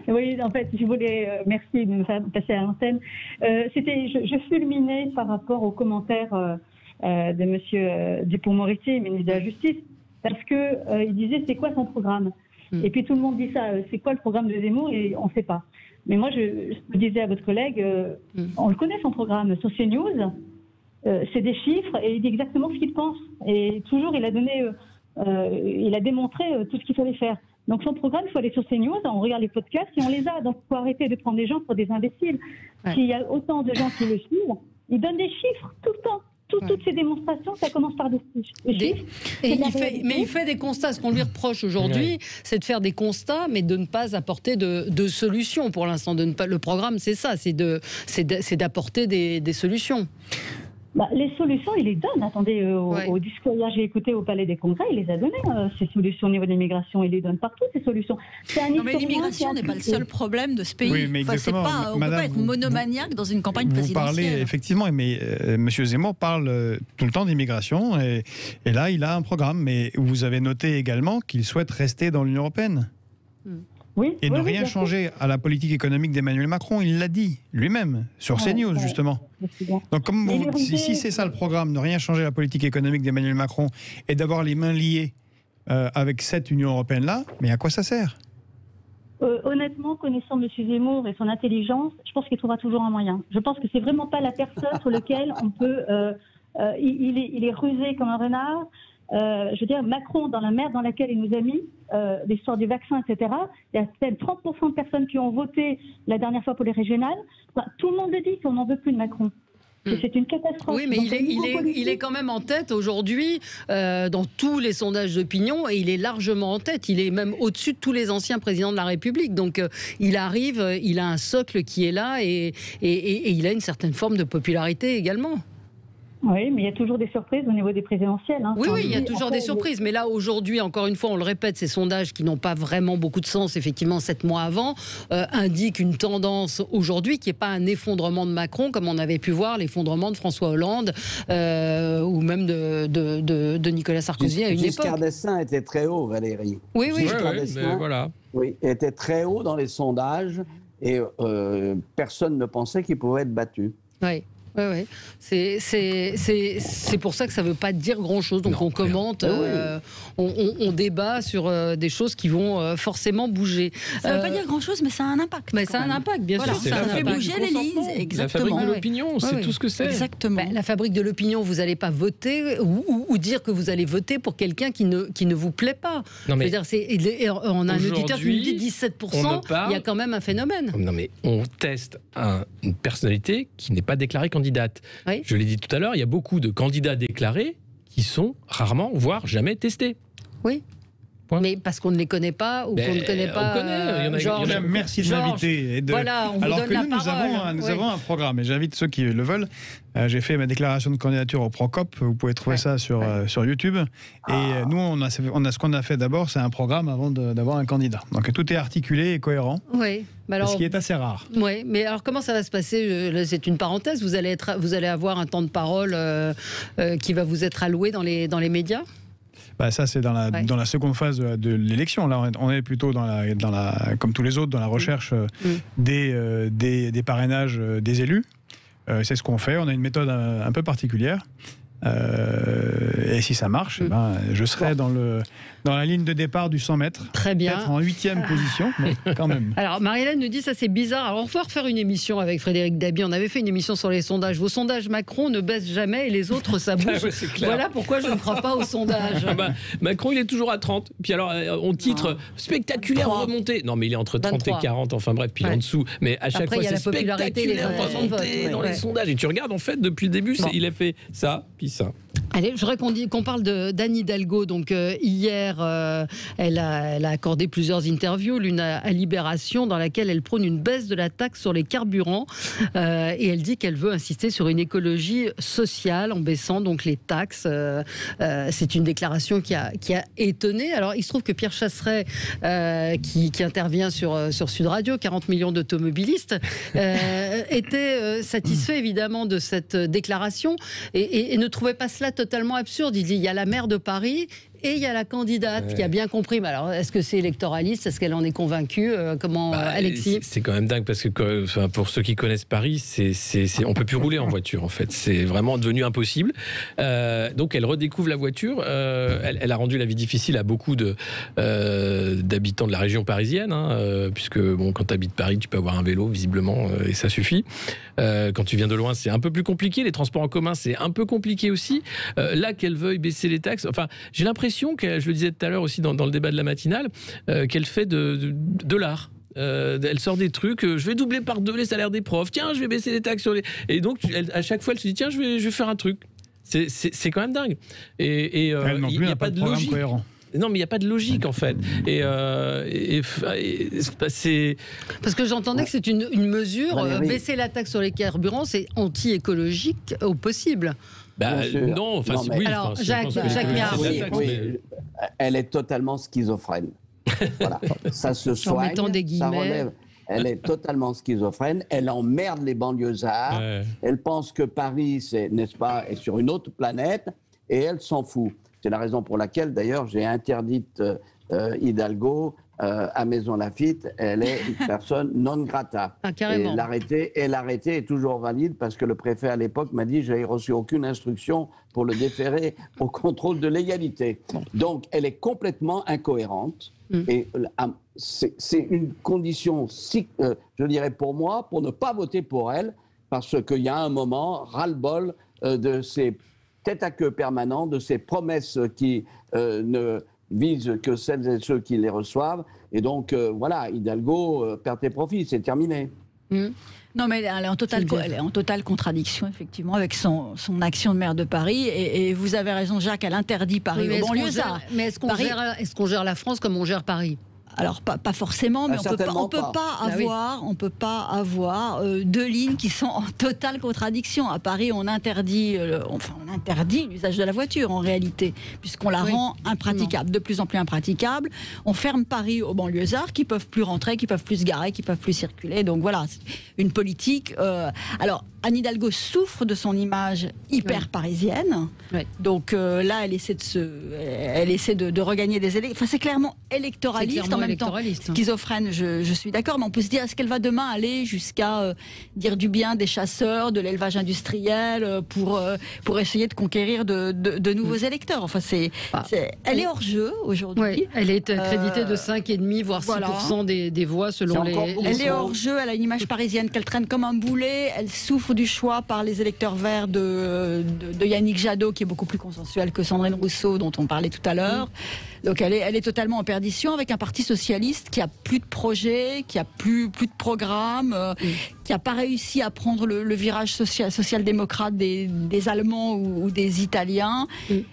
Oui, en fait, je voulais merci de me faire passer à l'antenne. Je fulminais par rapport aux commentaires de Monsieur Dupond-Moretti, ministre de la Justice, parce que il disait c'est quoi son programme. Et puis tout le monde dit ça, c'est quoi le programme de Zemmour, et on ne sait pas. Mais moi, je disais à votre collègue, on le connaît son programme sur CNews, c'est des chiffres et il dit exactement ce qu'il pense. Et toujours, il a démontré tout ce qu'il fallait faire. Donc son programme, il faut aller sur CNews, on regarde les podcasts et on les a. Donc il faut arrêter de prendre les gens pour des imbéciles. S'il y a autant de gens qui le suivent, il donne des chiffres tout le temps. Toutes ces démonstrations, ça commence par des chiffres. Il fait des constats. Ce qu'on lui reproche aujourd'hui, c'est de faire des constats, mais de ne pas apporter de solutions pour l'instant. Le programme, c'est ça, c'est d'apporter des solutions. Les solutions, il les donne. Attendez, au discours hier, j'ai écouté au Palais des Congrès, il les a données, ces solutions au niveau de l'immigration. Il les donne partout, ces solutions. Non, mais l'immigration n'est pas le seul problème de ce pays. Oui, mais on ne peut pas être monomaniaque dans une campagne présidentielle. Vous parlez, effectivement, mais M. Zemmour parle tout le temps d'immigration, et là, il a un programme. Mais vous avez noté également qu'il souhaite rester dans l'Union européenne. Et ne rien changer à la politique économique d'Emmanuel Macron, il l'a dit lui-même sur CNews, justement. Donc si c'est ça le programme, ne rien changer à la politique économique d'Emmanuel Macron et d'avoir les mains liées avec cette Union européenne-là, mais à quoi ça sert? Honnêtement, connaissant M. Zemmour et son intelligence, je pense qu'il trouvera toujours un moyen. Je pense que c'est vraiment pas la personne sur laquelle on peut... il est rusé comme un renard. Je veux dire, Macron, dans la merde dans laquelle il nous a mis, l'histoire du vaccin, etc., il y a peut-être 30% de personnes qui ont voté la dernière fois pour les régionales. Tout le monde le dit qu'on n'en veut plus de Macron. C'est une catastrophe. Oui, mais il est quand même en tête aujourd'hui dans tous les sondages d'opinion et il est largement en tête. Il est même au-dessus de tous les anciens présidents de la République. Donc il arrive, il a un socle qui est là et il a une certaine forme de popularité également. Oui, mais il y a toujours des surprises au niveau des présidentielles. Hein. Oui, il y a toujours des surprises. Mais là, aujourd'hui, encore une fois, on le répète, ces sondages qui n'ont pas vraiment beaucoup de sens, effectivement, 7 mois avant, indiquent une tendance aujourd'hui qui n'est pas un effondrement de Macron, comme on avait pu voir l'effondrement de François Hollande ou même de Nicolas Sarkozy à une époque. Giscard d'Estaing était très haut, Valérie. Oui, oui. Giscard d'Estaing, voilà. Oui, était très haut dans les sondages et personne ne pensait qu'il pouvait être battu. Oui. Oui. C'est pour ça que ça ne veut pas dire grand-chose. Donc on commente, on débat sur des choses qui vont forcément bouger. Ça ne veut pas dire grand-chose, mais ça a un impact. Mais ça a un impact, bien sûr. Ça fait bouger l'Élysée. Exactement. La fabrique de l'opinion, c'est tout ce que c'est. Exactement. La fabrique de l'opinion, vous n'allez pas voter ou dire que vous allez voter pour quelqu'un qui ne vous plaît pas. Non, mais on a un auditeur qui nous dit 17%, il y a quand même un phénomène. Non mais on teste une personnalité qui n'est pas déclarée candidate. Oui. Je l'ai dit tout à l'heure, il y a beaucoup de candidats déclarés qui sont rarement, voire jamais testés. Oui. Point. Mais parce qu'on ne les connaît pas ou qu'on ne connaît pas. On connaît. Georges, merci de m'inviter. Voilà, on vous Alors donne que la nous avons un programme et j'invite ceux qui le veulent. J'ai fait ma déclaration de candidature au Procop. Vous pouvez trouver ça sur YouTube. Et nous, on a ce qu'on a fait d'abord, c'est un programme avant d'avoir un candidat. Donc tout est articulé et cohérent. Oui. Alors, ce qui est assez rare. Oui, mais alors comment ça va se passer? C'est une parenthèse. Vous allez avoir un temps de parole qui va vous être alloué dans les médias? Ça, c'est dans la seconde phase de l'élection. Là, on est plutôt comme tous les autres, dans la recherche des parrainages des élus. C'est ce qu'on fait. On a une méthode un peu particulière. Et si ça marche, je serai dans la ligne de départ du 100 mètres. Très bien. Peut-être en 8e position, mais quand même. Alors, Marie-Hélène nous dit ça, c'est bizarre. Alors, on va refaire une émission avec Frédéric Dabi. On avait fait une émission sur les sondages. Vos sondages Macron ne baissent jamais et les autres, ça bouge. Voilà pourquoi je ne crois pas aux sondages. Macron, il est toujours à 30. Puis alors, on titre spectaculaire remontée. Non, mais il est entre 30 23. Et 40. Enfin bref, puis en dessous. Mais à chaque fois, c'est spectaculaire remontée dans les sondages. Et tu regardes, en fait, depuis le début, il a fait ça, puis ça. Allez, je voudrais qu'on parle d'Anne Hidalgo. Donc hier, elle a accordé plusieurs interviews, l'une à Libération, dans laquelle elle prône une baisse de la taxe sur les carburants. Et elle dit qu'elle veut insister sur une écologie sociale en baissant donc les taxes. C'est une déclaration qui a étonné. Alors, il se trouve que Pierre Chasseret, qui intervient sur Sud Radio, 40 millions d'automobilistes, était satisfait évidemment de cette déclaration et ne trouvait pas cela totalement absurde. Il dit il y a la maire de Paris et il y a la candidate qui a bien compris. Mais alors, est-ce que c'est électoraliste? Est-ce qu'elle en est convaincue? Alexis? C'est quand même dingue parce que pour ceux qui connaissent Paris, on peut plus rouler en voiture en fait. C'est vraiment devenu impossible. Donc elle redécouvre la voiture. Elle a rendu la vie difficile à beaucoup d'habitants de la région parisienne, puisque quand tu habites Paris, tu peux avoir un vélo visiblement et ça suffit. Quand tu viens de loin, c'est un peu plus compliqué. Les transports en commun, c'est un peu compliqué aussi. Là, qu'elle veuille baisser les taxes, enfin, j'ai l'impression que, je le disais tout à l'heure aussi dans le débat de la matinale, qu'elle fait de l'art. Elle sort des trucs, je vais doubler par 2 les salaires des profs, tiens, je vais baisser les taxes sur les... Et donc, à chaque fois, elle se dit, tiens, je vais faire un truc. C'est quand même dingue. Et il n'y a pas de logique. Cohérent. Non, mais il n'y a pas de logique en fait. C'est... Parce que j'entendais que c'est une mesure, baisser la taxe sur les carburants, c'est anti-écologique au possible. Non, enfin, oui. Alors, Jacques Méhard, elle est totalement schizophrène. Voilà. Ça se soigne, ça relève. Elle est totalement schizophrène. Elle emmerde les banlieusards. Elle pense que Paris, n'est-ce pas, est sur une autre planète et elle s'en fout. C'est la raison pour laquelle, d'ailleurs, j'ai interdite Hidalgo à Maison Lafitte. Elle est une personne non grata. Carrément. Et l'arrêté est toujours valide parce que le préfet à l'époque m'a dit « j'avais reçu aucune instruction pour le déférer au contrôle de légalité ». Donc, elle est complètement incohérente. Et c'est une condition, je dirais pour moi, pour ne pas voter pour elle, parce qu'il y a un moment, ras-le-bol de ces tête-à-queue permanent, de ces promesses qui ne visent que celles et ceux qui les reçoivent. Et donc, voilà, Hidalgo, perd tes profits, c'est terminé. Non, mais elle est en totale contradiction, effectivement, avec son action de maire de Paris. Et vous avez raison, Jacques, elle interdit Paris aux banlieusards. Mais est-ce qu'on gère la France comme on gère Paris ? Alors pas forcément, mais on peut pas avoir deux lignes qui sont en totale contradiction. À Paris, on interdit l'usage de la voiture en réalité, puisqu'on la rend impraticable, de plus en plus impraticable. On ferme Paris aux banlieusards qui peuvent plus rentrer, qui peuvent plus se garer, qui peuvent plus circuler. Donc voilà, c'est une politique. Alors Anne Hidalgo souffre de son image hyper parisienne. Donc là, elle essaie de regagner des élections. Enfin, c'est clairement électoraliste. En même temps, schizophrène, je suis d'accord, mais on peut se dire, est-ce qu'elle va demain aller jusqu'à dire du bien des chasseurs, de l'élevage industriel, pour essayer de conquérir de nouveaux électeurs. Enfin, elle est hors jeu aujourd'hui. Elle est créditée de 5,5 voire 6% des voix selon les. Elle est hors jeu, elle a une image parisienne qu'elle traîne comme un boulet, elle souffre du choix par les électeurs verts de Yannick Jadot, qui est beaucoup plus consensuel que Sandrine Rousseau, dont on parlait tout à l'heure. Donc elle est totalement en perdition, avec un parti socialiste qui a plus de projets, qui a plus de programme, qui n'a pas réussi à prendre le virage social-démocrate des Allemands ou des Italiens.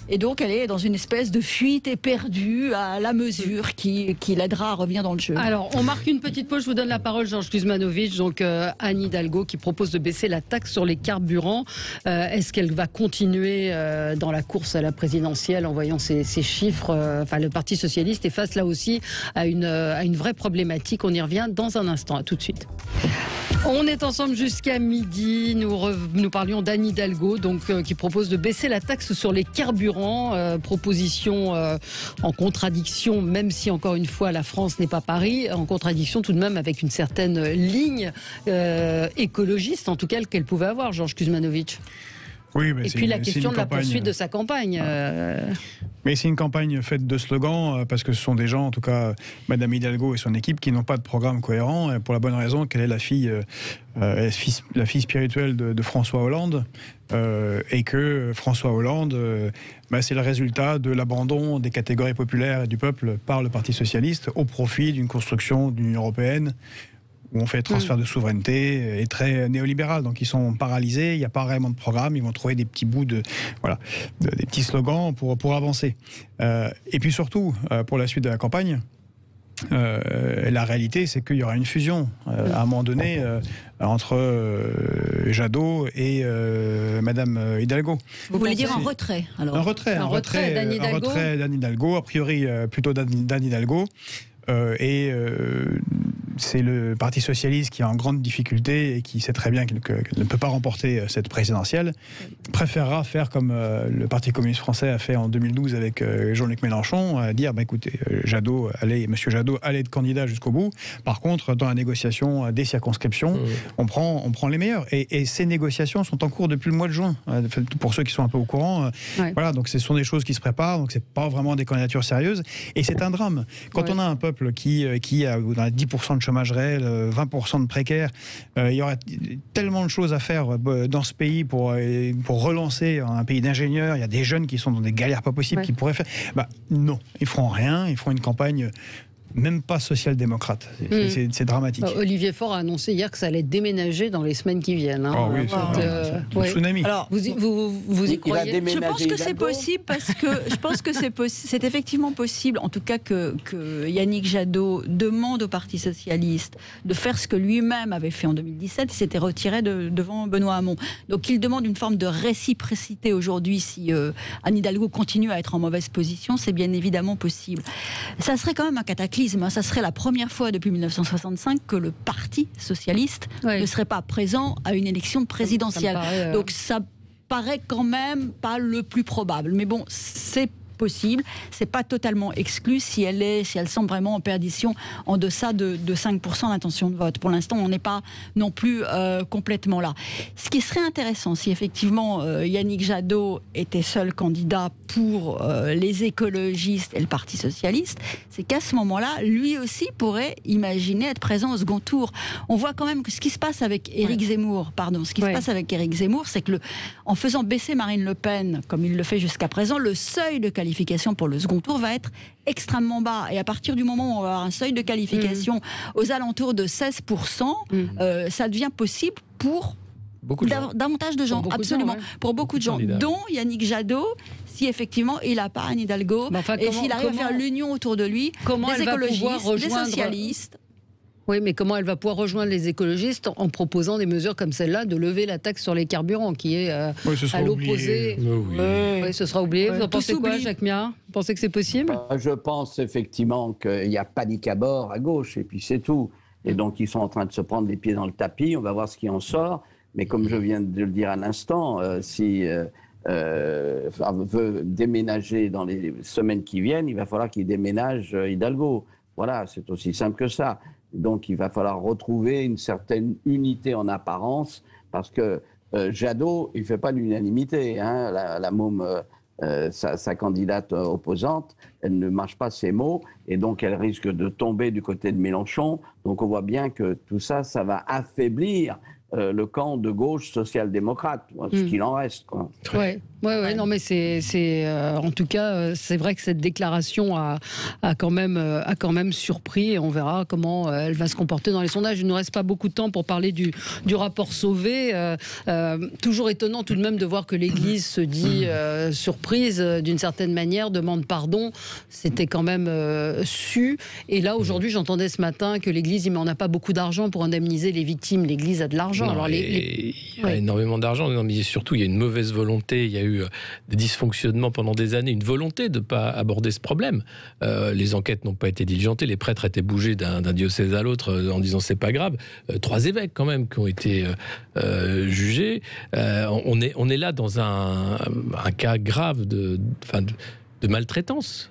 Et donc elle est dans une espèce de fuite éperdue à la mesure qui l'aidera à revenir dans le jeu. Alors on marque une petite pause, je vous donne la parole, Georges Kuzmanovic. Donc Anne Hidalgo qui propose de baisser la taxe sur les carburants. Est-ce qu'elle va continuer dans la course à la présidentielle en voyant ces chiffres le Parti socialiste est face là aussi à une vraie problématique. On y revient dans un instant. À tout de suite. On est ensemble jusqu'à midi. Nous parlions d'Anne Hidalgo, qui propose de baisser la taxe sur les carburants. Proposition en contradiction, même si encore une fois la France n'est pas Paris, en contradiction tout de même avec une certaine ligne écologiste, en tout cas qu'elle pouvait avoir, Georges Kuzmanovic. Oui, et puis la question de la poursuite de sa campagne. Mais c'est une campagne faite de slogans, parce que ce sont des gens, en tout cas Madame Hidalgo et son équipe, qui n'ont pas de programme cohérent, pour la bonne raison qu'elle est la fille spirituelle de François Hollande, et que François Hollande, c'est le résultat de l'abandon des catégories populaires et du peuple par le Parti socialiste au profit d'une construction d'une Union européenne où on fait transfert de souveraineté, est très néolibéral. Donc ils sont paralysés, il n'y a pas vraiment de programme, ils vont trouver des petits bouts des petits slogans pour avancer. Et puis surtout, pour la suite de la campagne, la réalité, c'est qu'il y aura une fusion à un moment donné entre Jadot et Madame Hidalgo. Vous voulez dire un retrait alors? Un retrait d'Anne Hidalgo, a priori plutôt d'Anne Hidalgo. C'est le Parti socialiste qui est en grande difficulté et qui sait très bien qu'il ne peut pas remporter cette présidentielle, préférera faire comme le Parti communiste français a fait en 2012 avec Jean-Luc Mélenchon, à dire écoutez, Monsieur Jadot allait être candidat jusqu'au bout. Par contre, dans la négociation des circonscriptions, on prend les meilleurs. Et ces négociations sont en cours depuis le mois de juin. Pour ceux qui sont un peu au courant, voilà, donc ce sont des choses qui se préparent, donc c'est pas vraiment des candidatures sérieuses. Et c'est un drame. Quand on a un peuple qui a 10% de chômage réel, 20% de précaires, il y aurait tellement de choses à faire dans ce pays pour relancer un pays d'ingénieurs. Il y a des jeunes qui sont dans des galères pas possibles, qui pourraient faire. Non, ils feront rien, ils feront une campagne même pas social-démocrate. C'est dramatique. Olivier Faure a annoncé hier que ça allait déménager dans les semaines qui viennent. Oui, tsunami. Alors, vous y croyez? Je pense que c'est possible, parce que je pense que c'est effectivement possible, en tout cas que Yannick Jadot demande au Parti socialiste de faire ce que lui-même avait fait en 2017. Il s'était retiré devant Benoît Hamon. Donc il demande une forme de réciprocité aujourd'hui. Si Anne Hidalgo continue à être en mauvaise position, c'est bien évidemment possible. Ça serait quand même un cataclysme. Ça serait la première fois depuis 1965 que le Parti socialiste ne serait pas présent à une élection présidentielle. Donc ça paraît quand même pas le plus probable. Mais bon, c'est possible, c'est pas totalement exclu si elle semble vraiment en perdition en deçà de 5% d'intention de vote. Pour l'instant, on n'est pas non plus complètement là. Ce qui serait intéressant, si effectivement Yannick Jadot était seul candidat pour les écologistes et le Parti socialiste, c'est qu'à ce moment-là, lui aussi pourrait imaginer être présent au second tour. On voit quand même que ce qui se passe avec Éric Zemmour, c'est que en faisant baisser Marine Le Pen, comme il le fait jusqu'à présent, le seuil de qualification qualification pour le second tour va être extrêmement bas. Et à partir du moment où on va avoir un seuil de qualification aux alentours de 16%, ça devient possible pour davantage de gens, absolument, pour beaucoup de gens, dont Yannick Jadot, si effectivement il n'a pas Anne Hidalgo, et s'il arrive à faire l'union autour de lui, des écologistes, des socialistes. Oui, mais comment elle va pouvoir rejoindre les écologistes en proposant des mesures comme celle-là, de lever la taxe sur les carburants, qui est à l'opposé. Oui, ce sera oublié. Vous en pensez quoi, Jacques Miard? Vous pensez que c'est possible? Je pense effectivement qu'il y a panique à bord à gauche, et puis c'est tout. Et donc ils sont en train de se prendre les pieds dans le tapis, on va voir ce qui en sort. Mais comme je viens de le dire à l'instant, si veut déménager dans les semaines qui viennent, il va falloir qu'il déménage Hidalgo. Voilà, c'est aussi simple que ça. Donc il va falloir retrouver une certaine unité en apparence, parce que Jadot, il ne fait pas l'unanimité. Hein, la môme, sa candidate opposante, elle ne mâche pas ses mots, et donc elle risque de tomber du côté de Mélenchon. Donc on voit bien que tout ça, ça va affaiblir le camp de gauche social-démocrate, ce qu'il en reste. Ouais, non, mais c'est en tout cas, c'est vrai que cette déclaration a quand même surpris, et on verra comment elle va se comporter dans les sondages. Il ne nous reste pas beaucoup de temps pour parler du rapport Sauvé. Toujours étonnant tout de même de voir que l'Église se dit surprise d'une certaine manière, demande pardon. C'était quand même su. Et là, aujourd'hui, j'entendais ce matin que l'Église, mais on n'a pas beaucoup d'argent pour indemniser les victimes. L'Église a de l'argent. Non, il y a énormément d'argent, mais surtout il y a une mauvaise volonté, il y a eu des dysfonctionnements pendant des années, une volonté de ne pas aborder ce problème. Les enquêtes n'ont pas été diligentées, les prêtres étaient bougés d'un diocèse à l'autre en disant c'est pas grave. 3 évêques quand même qui ont été jugés. On est là dans un cas grave de maltraitance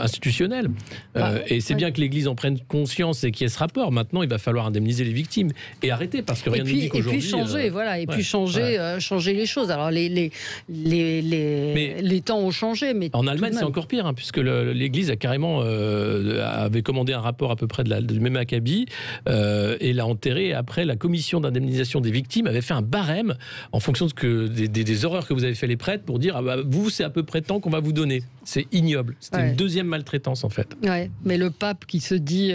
institutionnelle. Et c'est bien que l'Église en prenne conscience et qu'il y ait ce rapport. Maintenant, il va falloir indemniser les victimes et arrêter, parce que rien ne dit qu'aujourd'hui... Et puis changer, changer les choses. Alors, les temps ont changé, mais... En Allemagne, c'est encore pire, puisque l'Église a carrément avait commandé un rapport à peu près du même acabit et l'a enterré. Et après, la commission d'indemnisation des victimes avait fait un barème en fonction des horreurs que vous avez fait les prêtres, pour dire vous, c'est à peu près tant qu'on va vous donner. C'est ignoble. C'était une deuxième maltraitance, en fait. Ouais, mais le pape qui dit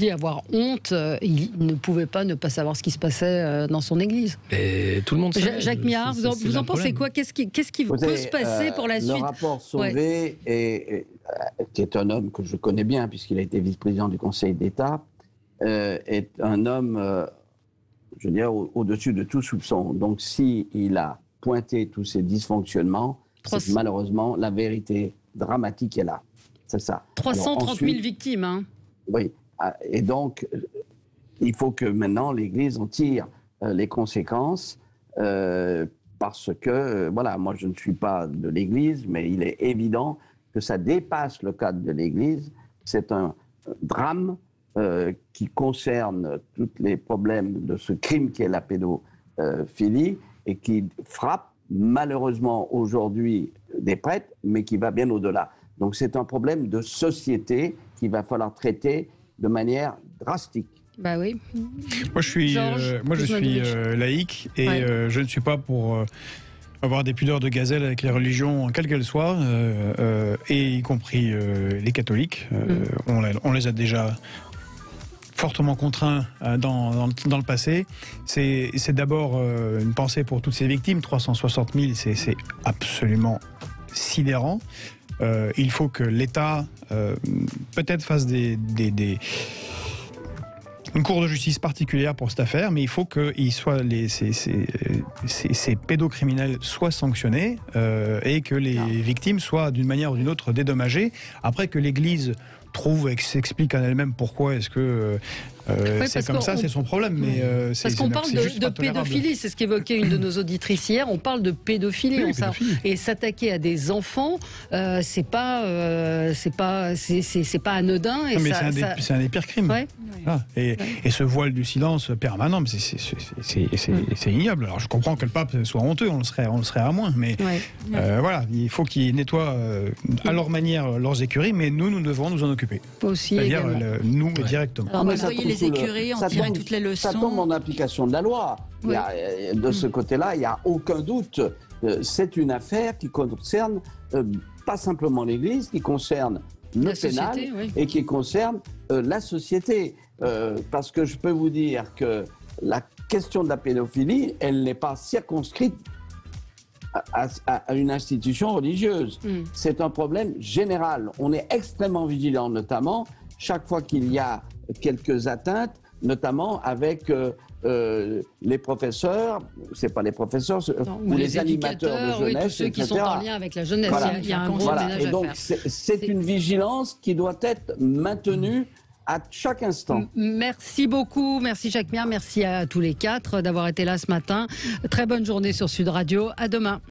avoir honte, il ne pouvait pas ne pas savoir ce qui se passait dans son église. Et tout le monde sait. Jacques Miard, vous en pensez quoi? Qu'est-ce qui peut se passer pour la suite? Le rapport Sauvé, qui est un homme que je connais bien, puisqu'il a été vice-président du Conseil d'État, est un homme, je veux dire, au-dessus de tout soupçon. Donc, s'il a pointé tous ces dysfonctionnements, malheureusement, la vérité dramatique est là. C'est ça. 330 000 victimes. Oui. Et donc, il faut que maintenant l'Église en tire les conséquences, parce que, voilà, moi je ne suis pas de l'Église, mais il est évident que ça dépasse le cadre de l'Église. C'est un drame qui concerne tous les problèmes de ce crime qui est la pédophilie, et qui frappe malheureusement aujourd'hui des prêtres, mais qui va bien au-delà. Donc c'est un problème de société qu'il va falloir traiter de manière drastique. Bah oui. Moi je suis laïque, et je ne suis pas pour avoir des pudeurs de gazelle avec les religions, quelles qu'elles soient, et y compris les catholiques. On les a déjà fortement contraints dans le passé. C'est d'abord une pensée pour toutes ces victimes. 360 000, c'est absolument sidérant. Il faut que l'État peut-être fasse une cour de justice particulière pour cette affaire, mais il faut que ces pédocriminels soient sanctionnés et que les victimes soient d'une manière ou d'une autre dédommagées. Après, que l'Église trouve et s'explique en elle-même pourquoi est-ce que c'est comme ça, c'est son problème. Mais parce qu'on parle de pédophilie, c'est ce qu'évoquait une de nos auditrices hier. On parle de pédophilie, et s'attaquer à des enfants, c'est pas anodin. C'est un des pires crimes. Ouais. Voilà. Et ce voile du silence permanent, c'est ignoble. Alors je comprends que le pape soit honteux, on le serait à moins, mais voilà, il faut qu'ils nettoient à leur manière leurs écuries, mais nous devons nous en occuper. Aussi, c'est-à-dire nous directement. Alors, les écuries, en tirer toutes les leçons. Ça tombe en application de la loi. Oui. De ce côté-là, il n'y a aucun doute. C'est une affaire qui concerne pas simplement l'Église, qui concerne le pénal et qui concerne la société. Parce que je peux vous dire que la question de la pédophilie, elle n'est pas circonscrite à une institution religieuse. C'est un problème général. On est extrêmement vigilant, notamment chaque fois qu'il y a quelques atteintes, notamment avec les professeurs, c'est pas les professeurs, ou les animateurs de jeunesse, tous ceux qui sont en lien avec la jeunesse. Voilà. Il y a un gros ménage à faire. C'est une vigilance qui doit être maintenue à chaque instant. Merci beaucoup, merci Jacques Miard, merci à tous les quatre d'avoir été là ce matin. Très bonne journée sur Sud Radio, à demain.